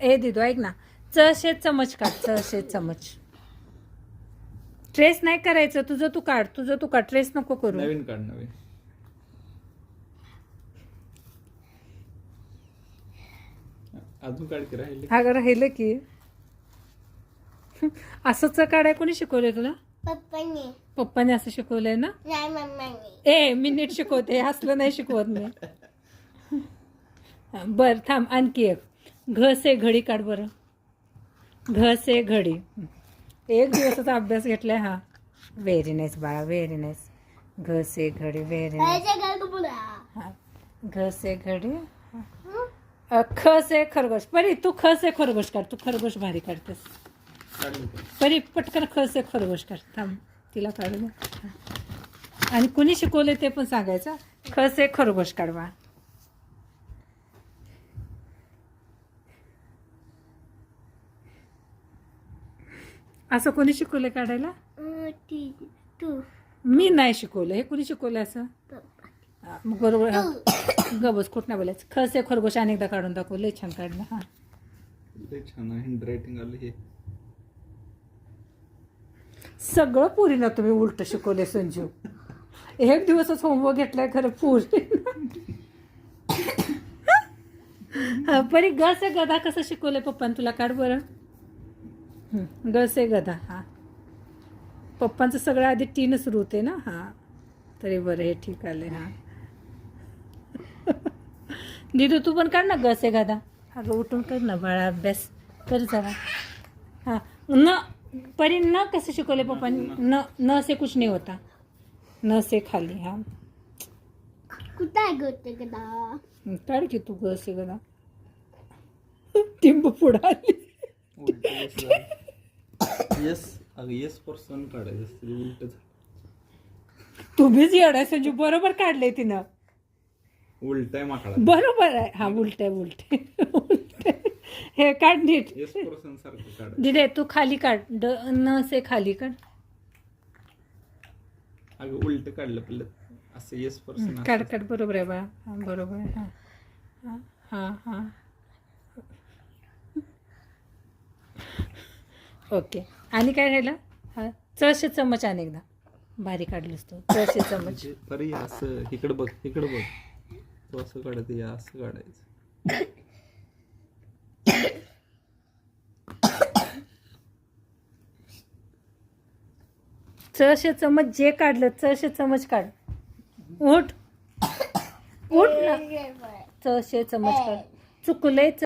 ए दिदू ऐक ना, चशे चमच काढ, चशे चमच. ट्रेस नाही करायचं, तुझं तू काढ, ट्रेस नको करू. नवीन काढ नवीन. अजून काढ की राहिले. अगं राहिलं की. असंच काढाय कोणी शिकवलंय तुला? पप्पाने असं शिकवलंय ना? ए मी नीट शिकवते, असलं नाही शिकवत मी. बर थांब, आणखी एक. घ से घडी काढ बरं. घ से घडी. एक दिवसाचा अभ्यास घेतलाय हा. व्हेरी नाईस बाळा, व्हेरी नाईस. घ से घडी, व्हेरी नाईस. घ से घडी. ख से खरगोश. परी तू ख से खरगोश काढ, तू खरगोश भारी काढतेस. परी पटकन ख से खरगोश काढ. थांब तिला काढू दे. आणि कुणी शिकवले ते पण सांगायचं. ख से खरगोश काढवा. असं कोणी शिकवलं काढायला? मी नाही शिकवलं, हे कुणी शिकवलं असं? मग बरोबर. गबस खोट नाही बोलायचं. ख से खरगोश अनेकदा काढून दाखव, लय छान काढलं. हा लय छान हँड रायटिंग आलं हे. सगळं पुरीला तुम्ही उलट शिकवले संजू. एक दिवसच होमवर्क घेतलाय खरं पुरी. परी ग से गधा कसं शिकवलंय पप्पान तुला? काढ बरं. ग से गधा. हा पप्पांचं सगळं आधी टीनं सुरू होते ना. हा तरी बरं, हे ठीक आले. हा दिदू तू पण काढ ना ग से गधा. अगं उठून कर ना बाळा, अभ्यास कर जरा. हा न परी न कसं शिकवले पप्पांनी? न न से कुछ नाही होता, न से खाली. हा काढ की तू ग से गधा. टिंब पुढाली. येस अगं येस पर्सन काढायचं उलट. तुम्हीच येणार संजू. बरोबर काढले तिनं. उलट आहे माकडा. बरोबर आहे. हा उलट आहे, उलट आहे. हे काढ नीट. येस पर्सन सारखं काढ. दिदे तू खाली काढ. न से खाली काढ. अगं उलट काढलं पहिलं असं. येस पर्सन काढ काढ. बरोबर आहे बा. हा बरोबर आहे. हा हा हा. ओके. आणि काय राहिलं? हा चशे चमच अनेकदा भारी काढलीस तू. चशे चमच. तरी असं इकडं बघ, इकडं बघ. तो असं काढायचं, या असं काढायचं. चशे चमच जे काढलं, चशे चमच काढ. उठ उठ ना. चशे चमच काढ. चुकलंय.